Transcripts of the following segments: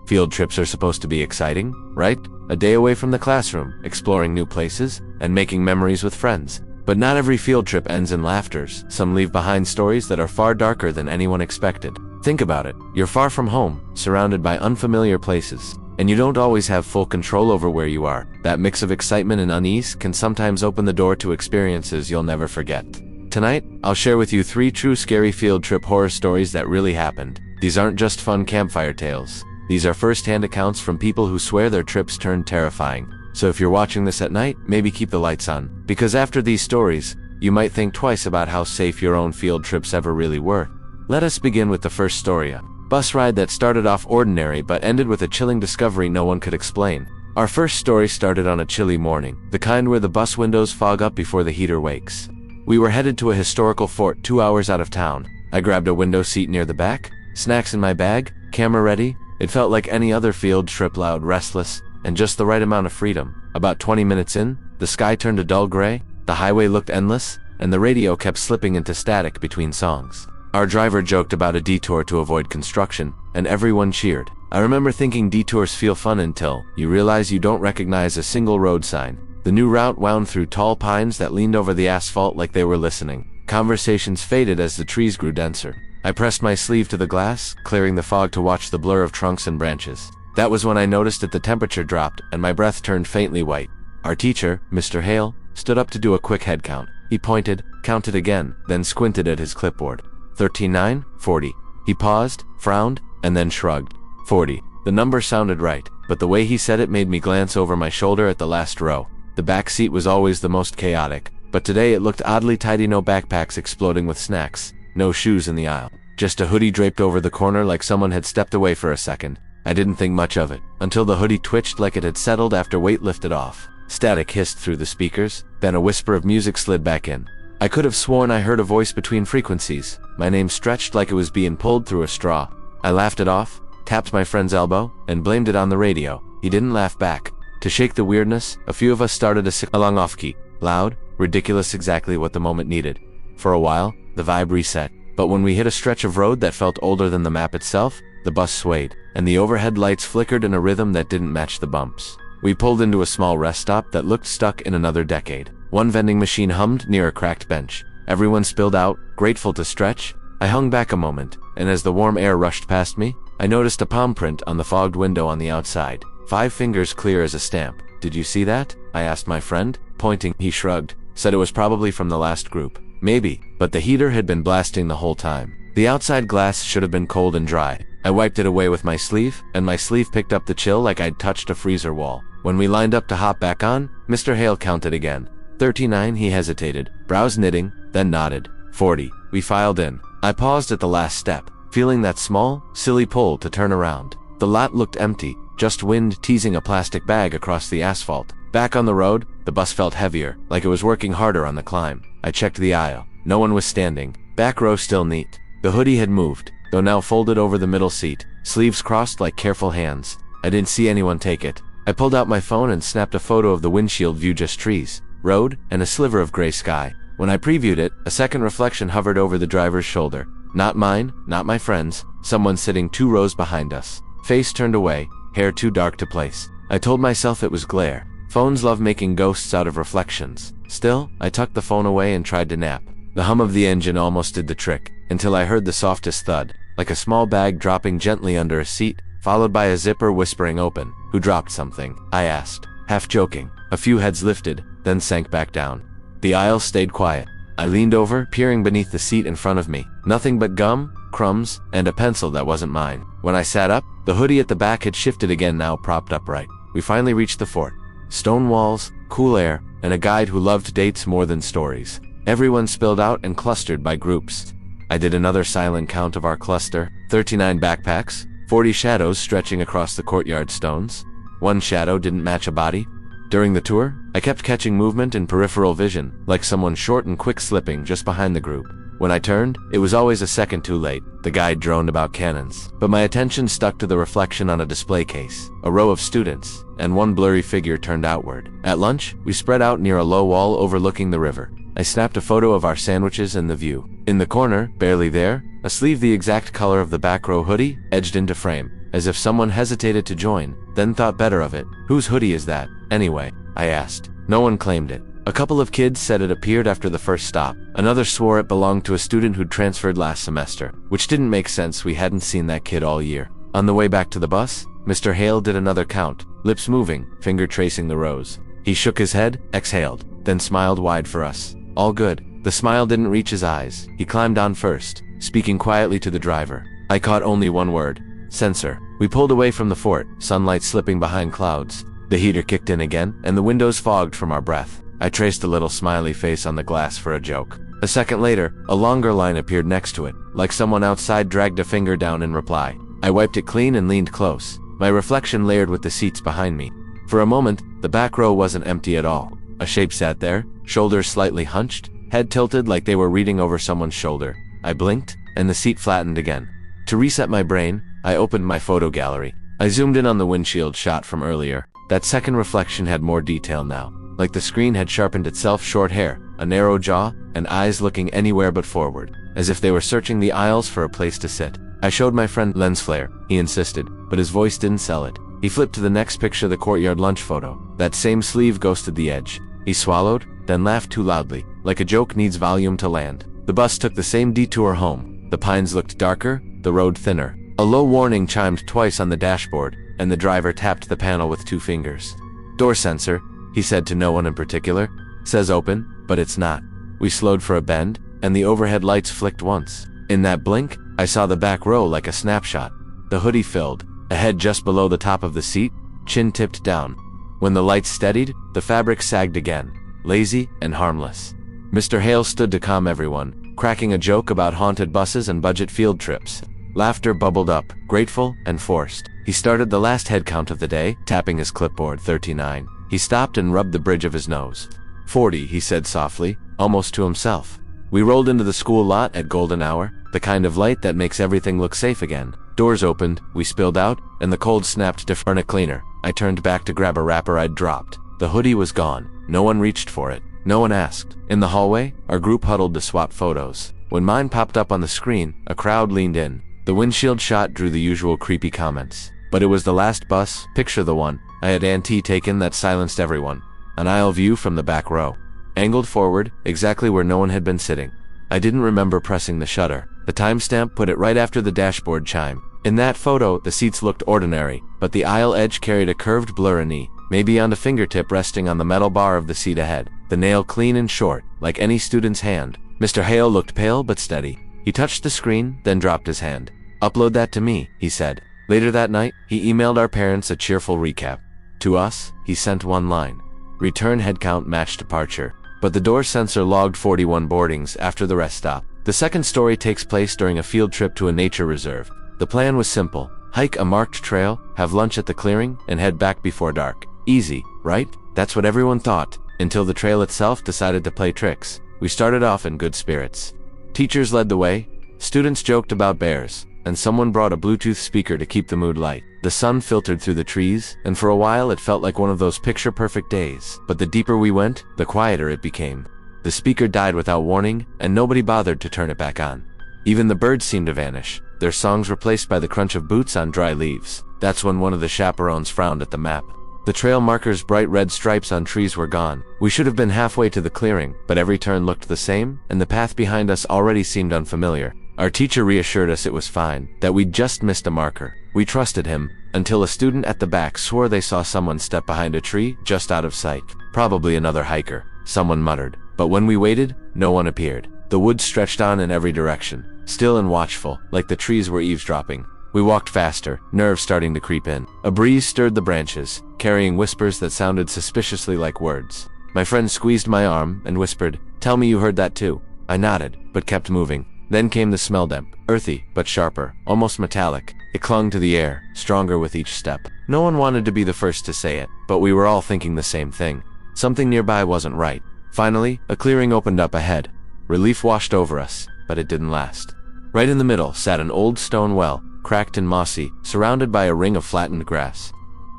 Field trips are supposed to be exciting, right? A day away from the classroom, exploring new places, and making memories with friends. But not every field trip ends in laughters. Some leave behind stories that are far darker than anyone expected. Think about it. You're far from home, surrounded by unfamiliar places, and you don't always have full control over where you are. That mix of excitement and unease can sometimes open the door to experiences you'll never forget. Tonight, I'll share with you 3 true scary field trip horror stories that really happened. These aren't just fun campfire tales. These are first-hand accounts from people who swear their trips turned terrifying. So if you're watching this at night, maybe keep the lights on. Because after these stories, you might think twice about how safe your own field trips ever really were. Let us begin with the first story. A bus ride that started off ordinary but ended with a chilling discovery no one could explain. Our first story started on a chilly morning, the kind where the bus windows fog up before the heater wakes. We were headed to a historical fort 2 hours out of town. I grabbed a window seat near the back, snacks in my bag, camera ready. It felt like any other field trip, loud, restless, and just the right amount of freedom. About 20 minutes in, the sky turned a dull gray, the highway looked endless, and the radio kept slipping into static between songs. Our driver joked about a detour to avoid construction, and everyone cheered. I remember thinking detours feel fun until you realize you don't recognize a single road sign. The new route wound through tall pines that leaned over the asphalt like they were listening. Conversations faded as the trees grew denser. I pressed my sleeve to the glass, clearing the fog to watch the blur of trunks and branches. That was when I noticed that the temperature dropped and my breath turned faintly white. Our teacher, Mr. Hale, stood up to do a quick head count. He pointed, counted again, then squinted at his clipboard. 39, 40. He paused, frowned, and then shrugged. 40. The number sounded right, but the way he said it made me glance over my shoulder at the last row. The back seat was always the most chaotic, but today it looked oddly tidy. No backpacks exploding with snacks, no shoes in the aisle, just a hoodie draped over the corner like someone had stepped away for a second. I didn't think much of it, until the hoodie twitched like it had settled after weight lifted off. Static hissed through the speakers, then a whisper of music slid back in. I could have sworn I heard a voice between frequencies. My name stretched like it was being pulled through a straw. I laughed it off, tapped my friend's elbow, and blamed it on the radio. He didn't laugh back. To shake the weirdness, a few of us started to sing along off-key. Loud, ridiculous, exactly what the moment needed. For a while, the vibe reset. But when we hit a stretch of road that felt older than the map itself, the bus swayed, and the overhead lights flickered in a rhythm that didn't match the bumps. We pulled into a small rest stop that looked stuck in another decade. One vending machine hummed near a cracked bench. Everyone spilled out, grateful to stretch. I hung back a moment, and as the warm air rushed past me, I noticed a palm print on the fogged window on the outside. 5 fingers clear as a stamp. Did you see that? I asked my friend, pointing. He shrugged, said it was probably from the last group. Maybe, but the heater had been blasting the whole time. The outside glass should have been cold and dry. I wiped it away with my sleeve, and my sleeve picked up the chill like I'd touched a freezer wall. When we lined up to hop back on, Mr. Hale counted again. 39, he hesitated, brows knitting, then nodded. 40. We filed in. I paused at the last step, feeling that small, silly pull to turn around. The lot looked empty, just wind teasing a plastic bag across the asphalt. Back on the road, the bus felt heavier, like it was working harder on the climb. I checked the aisle. No one was standing. Back row still neat. The hoodie had moved, though now folded over the middle seat, sleeves crossed like careful hands. I didn't see anyone take it. I pulled out my phone and snapped a photo of the windshield view, just trees, road, and a sliver of gray sky. When I previewed it, a second reflection hovered over the driver's shoulder. Not mine, not my friend's, someone sitting 2 rows behind us. Face turned away, hair too dark to place. I told myself it was glare. Phones love making ghosts out of reflections. Still, I tucked the phone away and tried to nap. The hum of the engine almost did the trick, until I heard the softest thud, like a small bag dropping gently under a seat, followed by a zipper whispering open. Who dropped something? I asked, half joking. A few heads lifted, then sank back down. The aisle stayed quiet. I leaned over, peering beneath the seat in front of me. Nothing but gum, crumbs, and a pencil that wasn't mine. When I sat up, the hoodie at the back had shifted again, now propped upright. We finally reached the fort. Stone walls, cool air, and a guide who loved dates more than stories. Everyone spilled out and clustered by groups. I did another silent count of our cluster. 39 backpacks, 40 shadows stretching across the courtyard stones. 1 shadow didn't match a body. During the tour, I kept catching movement in peripheral vision, like someone short and quick slipping just behind the group. When I turned, it was always a second too late. The guide droned about cannons, but my attention stuck to the reflection on a display case, a row of students, and 1 blurry figure turned outward. At lunch, we spread out near a low wall overlooking the river. I snapped a photo of our sandwiches and the view. In the corner, barely there, a sleeve the exact color of the back row hoodie, edged into frame. as if someone hesitated to join, then thought better of it. Whose hoodie is that, anyway? I asked. No one claimed it. A couple of kids said it appeared after the first stop. Another swore it belonged to a student who'd transferred last semester, which didn't make sense. We hadn't seen that kid all year. On the way back to the bus, Mr. Hale did another count, lips moving, finger tracing the rows. He shook his head, exhaled, then smiled wide for us. All good. The smile didn't reach his eyes. He climbed on first, speaking quietly to the driver. I caught only one word. Sensor. We pulled away from the fort, sunlight slipping behind clouds. The heater kicked in again, and the windows fogged from our breath. I traced a little smiley face on the glass for a joke. A second later, a longer line appeared next to it, like someone outside dragged a finger down in reply. I wiped it clean and leaned close, my reflection layered with the seats behind me. For a moment, the back row wasn't empty at all. A shape sat there, shoulders slightly hunched, head tilted like they were reading over someone's shoulder. I blinked, and the seat flattened again. To reset my brain, I opened my photo gallery. I zoomed in on the windshield shot from earlier. That second reflection had more detail now. Like the screen had sharpened itself. Short hair, a narrow jaw, and eyes looking anywhere but forward, as if they were searching the aisles for a place to sit. I showed my friend lens flare. He insisted, but his voice didn't sell it. He flipped to the next picture, the courtyard lunch photo. That same sleeve ghosted the edge. He swallowed, then laughed too loudly, like a joke needs volume to land. The bus took the same detour home. The pines looked darker, the road thinner. A low warning chimed twice on the dashboard, and the driver tapped the panel with 2 fingers. Door sensor, he said to no one in particular. Says open, but it's not. We slowed for a bend, and the overhead lights flicked once. In that blink, I saw the back row like a snapshot. The hoodie filled, a head just below the top of the seat, chin tipped down. When the lights steadied, the fabric sagged again, lazy and harmless. Mr. Hale stood to calm everyone, cracking a joke about haunted buses and budget field trips. Laughter bubbled up, grateful and forced. He started the last head count of the day, tapping his clipboard. 39. He stopped and rubbed the bridge of his nose. 40, he said softly, almost to himself. We rolled into the school lot at golden hour, the kind of light that makes everything look safe again. Doors opened, we spilled out, and the cold snapped to earn a cleaner. I turned back to grab a wrapper I'd dropped. The hoodie was gone. No one reached for it. No one asked. In the hallway, our group huddled to swap photos. When mine popped up on the screen, a crowd leaned in. The windshield shot drew the usual creepy comments. But it was the last bus, picture the one I had taken that silenced everyone. An aisle view from the back row. Angled forward, exactly where no one had been sitting. I didn't remember pressing the shutter. The timestamp put it right after the dashboard chime. In that photo, the seats looked ordinary, but the aisle edge carried a curved blur, a knee, maybe beyond a fingertip resting on the metal bar of the seat ahead. The nail clean and short, like any student's hand. Mr. Hale looked pale but steady. He touched the screen, then dropped his hand. Upload that to me, he said. Later that night, he emailed our parents a cheerful recap. To us, he sent one line. Return headcount matched departure. But the door sensor logged 41 boardings after the rest stop. The second story takes place during a field trip to a nature reserve. The plan was simple. Hike a marked trail, have lunch at the clearing, and head back before dark. Easy, right? That's what everyone thought, until the trail itself decided to play tricks. We started off in good spirits. Teachers led the way, students joked about bears, and someone brought a Bluetooth speaker to keep the mood light. The sun filtered through the trees, and for a while it felt like one of those picture-perfect days. But the deeper we went, the quieter it became. The speaker died without warning, and nobody bothered to turn it back on. Even the birds seemed to vanish, their songs replaced by the crunch of boots on dry leaves. That's when one of the chaperones frowned at the map. The trail markers' bright red stripes on trees were gone. We should have been halfway to the clearing, but every turn looked the same, and the path behind us already seemed unfamiliar. Our teacher reassured us it was fine, that we'd just missed a marker. We trusted him, until a student at the back swore they saw someone step behind a tree just out of sight. Probably another hiker, someone muttered. But when we waited, no one appeared. The woods stretched on in every direction, still and watchful, like the trees were eavesdropping. We walked faster, nerves starting to creep in. A breeze stirred the branches, carrying whispers that sounded suspiciously like words. My friend squeezed my arm and whispered, "Tell me you heard that too." I nodded, but kept moving. Then came the smell damp, earthy, but sharper, almost metallic. It clung to the air, stronger with each step. No one wanted to be the first to say it, but we were all thinking the same thing. Something nearby wasn't right. Finally, a clearing opened up ahead. Relief washed over us, but it didn't last. Right in the middle sat an old stone well, cracked and mossy, surrounded by a ring of flattened grass.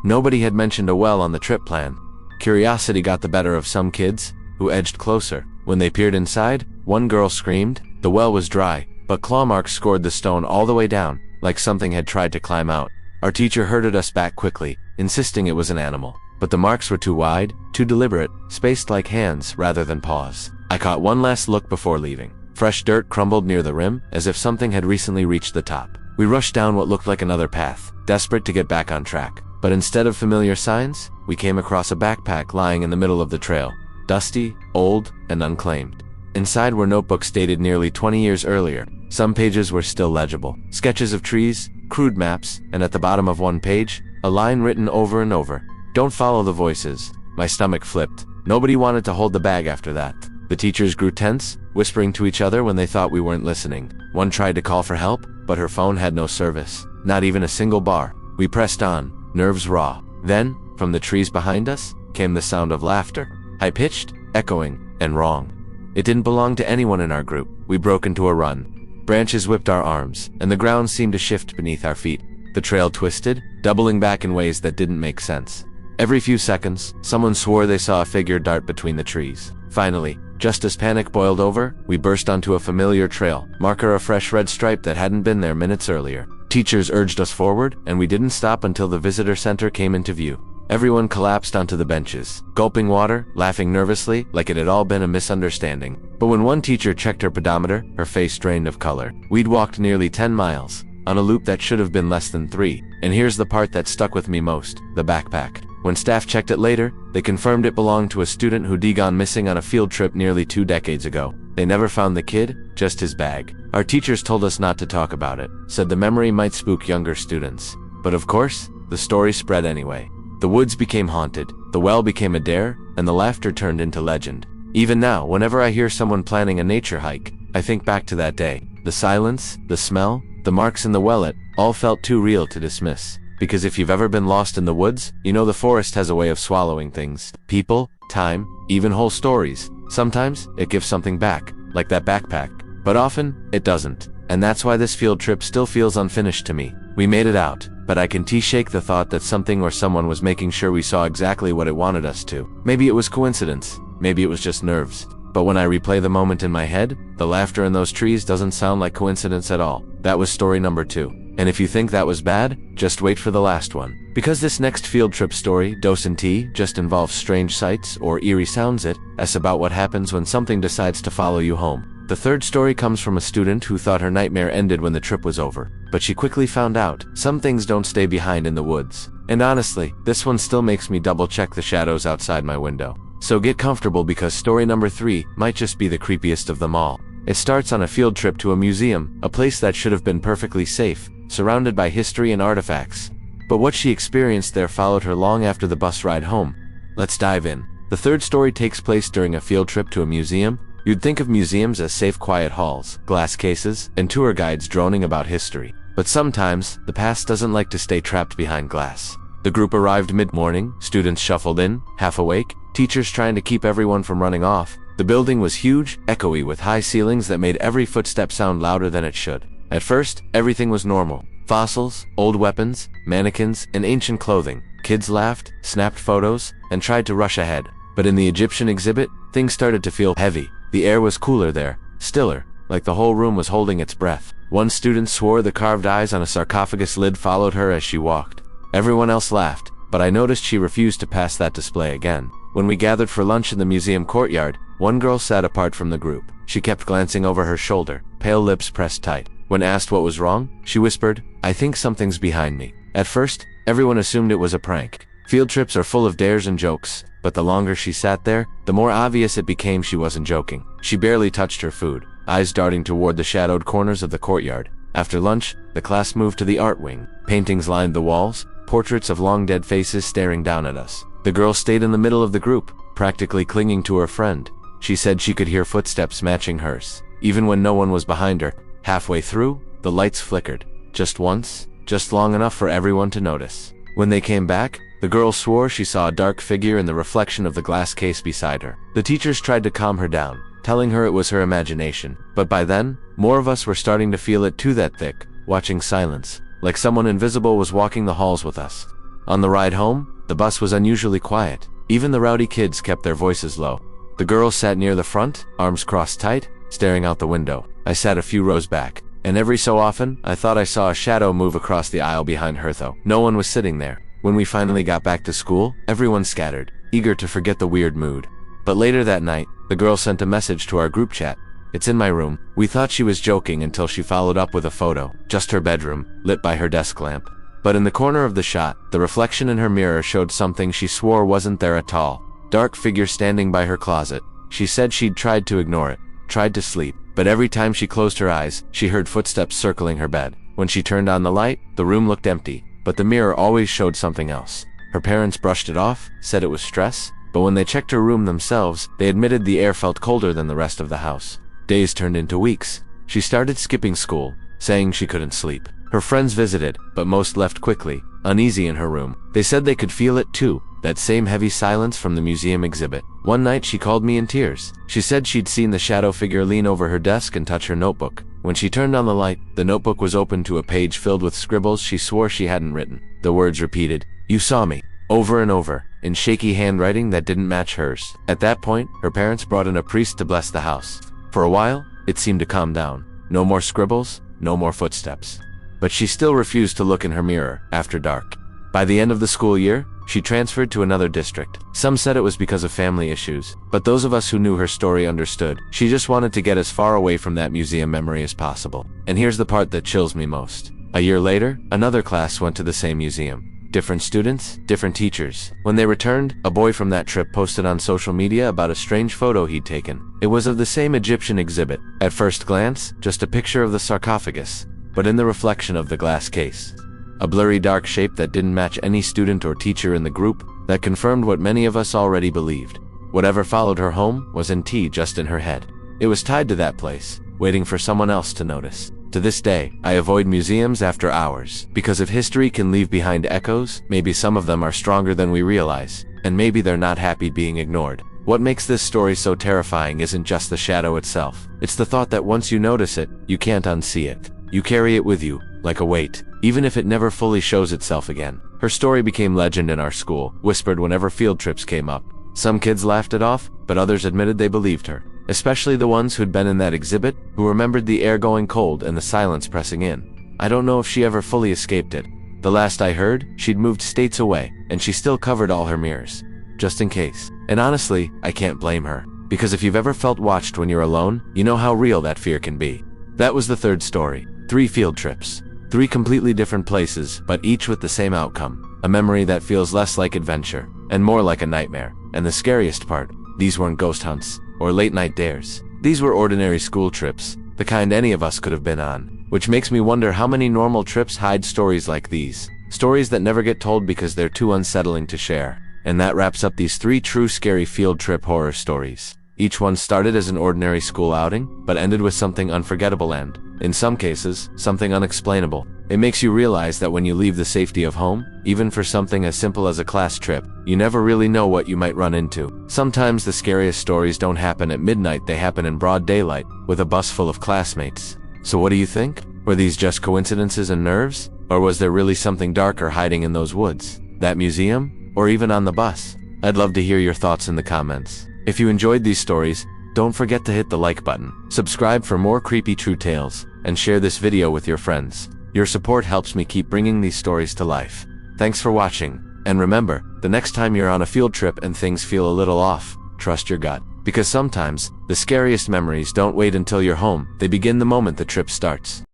Nobody had mentioned a well on the trip plan. Curiosity got the better of some kids, who edged closer. When they peered inside, one girl screamed. The well was dry, but claw marks scored the stone all the way down, like something had tried to climb out. Our teacher herded us back quickly, insisting it was an animal. But the marks were too wide, too deliberate, spaced like hands rather than paws. I caught one last look before leaving. Fresh dirt crumbled near the rim, as if something had recently reached the top. We rushed down what looked like another path, desperate to get back on track. But instead of familiar signs, we came across a backpack lying in the middle of the trail, dusty, old, and unclaimed. Inside were notebooks dated nearly 20 years earlier. Some pages were still legible. Sketches of trees, crude maps, and at the bottom of one page, a line written over and over. "Don't follow the voices." My stomach flipped. Nobody wanted to hold the bag after that. The teachers grew tense, whispering to each other when they thought we weren't listening. One tried to call for help, but her phone had no service. Not even a single bar. We pressed on, nerves raw. Then, from the trees behind us, came the sound of laughter. High-pitched, echoing, and wrong. It didn't belong to anyone in our group. We broke into a run. Branches whipped our arms, and the ground seemed to shift beneath our feet. The trail twisted, doubling back in ways that didn't make sense. Every few seconds, someone swore they saw a figure dart between the trees. Finally, just as panic boiled over, we burst onto a familiar trail, marker a fresh red stripe that hadn't been there minutes earlier. Teachers urged us forward, and we didn't stop until the visitor center came into view. Everyone collapsed onto the benches, gulping water, laughing nervously, like it had all been a misunderstanding. But when one teacher checked her pedometer, her face drained of color. We'd walked nearly 10 miles, on a loop that should have been less than 3. And here's the part that stuck with me most, the backpack. When staff checked it later, they confirmed it belonged to a student who'd gone missing on a field trip nearly 2 decades ago. They never found the kid, just his bag. Our teachers told us not to talk about it, said the memory might spook younger students. But of course, the story spread anyway. The woods became haunted, the well became a dare, and the laughter turned into legend. Even now, whenever I hear someone planning a nature hike, I think back to that day. The silence, the smell, the marks in the well, it all felt too real to dismiss. Because if you've ever been lost in the woods, you know the forest has a way of swallowing things. People, time, even whole stories. Sometimes, it gives something back, like that backpack. But often, it doesn't. And that's why this field trip still feels unfinished to me. We made it out, but I can shake the thought that something or someone was making sure we saw exactly what it wanted us to. Maybe it was coincidence. Maybe it was just nerves. But when I replay the moment in my head, the laughter in those trees doesn't sound like coincidence at all. That was story number 2. And if you think that was bad, just wait for the last one. Because this next field trip story, Dose and Tea, just involves strange sights or eerie sounds. It's about what happens when something decides to follow you home. The third story comes from a student who thought her nightmare ended when the trip was over. But she quickly found out, some things don't stay behind in the woods. And honestly, this one still makes me double-check the shadows outside my window. So get comfortable because story number 3 might just be the creepiest of them all. It starts on a field trip to a museum, a place that should have been perfectly safe, surrounded by history and artifacts. But what she experienced there followed her long after the bus ride home. Let's dive in. The third story takes place during a field trip to a museum. You'd think of museums as safe, quiet halls, glass cases, and tour guides droning about history. But sometimes, the past doesn't like to stay trapped behind glass. The group arrived mid-morning, students shuffled in, half awake, teachers trying to keep everyone from running off. The building was huge, echoey with high ceilings that made every footstep sound louder than it should. At first, everything was normal. Fossils, old weapons, mannequins, and ancient clothing. Kids laughed, snapped photos, and tried to rush ahead. But in the Egyptian exhibit, things started to feel heavy. The air was cooler there, stiller, like the whole room was holding its breath. One student swore the carved eyes on a sarcophagus lid followed her as she walked. Everyone else laughed, but I noticed she refused to pass that display again. When we gathered for lunch in the museum courtyard, one girl sat apart from the group. She kept glancing over her shoulder, pale lips pressed tight. When asked what was wrong, she whispered, "I think something's behind me." At first, everyone assumed it was a prank. Field trips are full of dares and jokes, but the longer she sat there, the more obvious it became she wasn't joking. She barely touched her food, eyes darting toward the shadowed corners of the courtyard. After lunch, the class moved to the art wing. Paintings lined the walls, portraits of long-dead faces staring down at us. The girl stayed in the middle of the group, practically clinging to her friend. She said she could hear footsteps matching hers, even when no one was behind her. Halfway through, the lights flickered. Just once, just long enough for everyone to notice. When they came back, the girl swore she saw a dark figure in the reflection of the glass case beside her. The teachers tried to calm her down, telling her it was her imagination. But by then, more of us were starting to feel it too that thick, watching silence, like someone invisible was walking the halls with us. On the ride home, the bus was unusually quiet. Even the rowdy kids kept their voices low. The girl sat near the front, arms crossed tight, staring out the window. I sat a few rows back, And every so often, I thought I saw a shadow move across the aisle behind her, though no one was sitting there. When we finally got back to school, everyone scattered, eager to forget the weird mood. But later that night, the girl sent a message to our group chat. "It's in my room." We thought she was joking until she followed up with a photo, just her bedroom, lit by her desk lamp. But in the corner of the shot, the reflection in her mirror showed something she swore wasn't there at all. Dark figure standing by her closet. She said she'd tried to ignore it, tried to sleep, but every time she closed her eyes, she heard footsteps circling her bed. When she turned on the light, the room looked empty, but the mirror always showed something else. Her parents brushed it off, said it was stress, but when they checked her room themselves, they admitted the air felt colder than the rest of the house. Days turned into weeks. She started skipping school, saying she couldn't sleep. Her friends visited, but most left quickly, uneasy in her room. They said they could feel it too, that same heavy silence from the museum exhibit. One night she called me in tears. She said she'd seen the shadow figure lean over her desk and touch her notebook. When she turned on the light, the notebook was open to a page filled with scribbles she swore she hadn't written. The words repeated, "You saw me," over and over, in shaky handwriting that didn't match hers. At that point, her parents brought in a priest to bless the house. For a while, it seemed to calm down. No more scribbles, no more footsteps. But she still refused to look in her mirror after dark. By the end of the school year, she transferred to another district. Some said it was because of family issues, but those of us who knew her story understood. She just wanted to get as far away from that museum memory as possible. And here's the part that chills me most. A year later, another class went to the same museum. Different students, different teachers. When they returned, a boy from that trip posted on social media about a strange photo he'd taken. It was of the same Egyptian exhibit. At first glance, just a picture of the sarcophagus, but in the reflection of the glass case. A blurry dark shape that didn't match any student or teacher in the group, that confirmed what many of us already believed. Whatever followed her home was just in her head. It was tied to that place, waiting for someone else to notice. To this day, I avoid museums after hours, because if history can leave behind echoes, maybe some of them are stronger than we realize, and maybe they're not happy being ignored. What makes this story so terrifying isn't just the shadow itself. It's the thought that once you notice it, you can't unsee it. You carry it with you, like a weight, even if it never fully shows itself again. Her story became legend in our school, whispered whenever field trips came up. Some kids laughed it off, but others admitted they believed her. Especially the ones who'd been in that exhibit, who remembered the air going cold and the silence pressing in. I don't know if she ever fully escaped it. The last I heard, she'd moved states away, and she still covered all her mirrors, just in case. And honestly, I can't blame her. Because if you've ever felt watched when you're alone, you know how real that fear can be. That was the third story. 3 field trips. 3 completely different places, but each with the same outcome. A memory that feels less like adventure, and more like a nightmare. And the scariest part, these weren't ghost hunts, or late-night dares. These were ordinary school trips, the kind any of us could have been on. Which makes me wonder how many normal trips hide stories like these. Stories that never get told because they're too unsettling to share. And that wraps up these 3 true scary field trip horror stories. Each one started as an ordinary school outing, but ended with something unforgettable and, in some cases, something unexplainable. It makes you realize that when you leave the safety of home, even for something as simple as a class trip, you never really know what you might run into. Sometimes the scariest stories don't happen at midnight, they happen in broad daylight, with a bus full of classmates. So what do you think? Were these just coincidences and nerves? Or was there really something darker hiding in those woods, that museum, or even on the bus? I'd love to hear your thoughts in the comments. If you enjoyed these stories, don't forget to hit the like button, subscribe for more creepy true tales, and share this video with your friends. Your support helps me keep bringing these stories to life. Thanks for watching, and remember, the next time you're on a field trip and things feel a little off, trust your gut. Because sometimes, the scariest memories don't wait until you're home, they begin the moment the trip starts.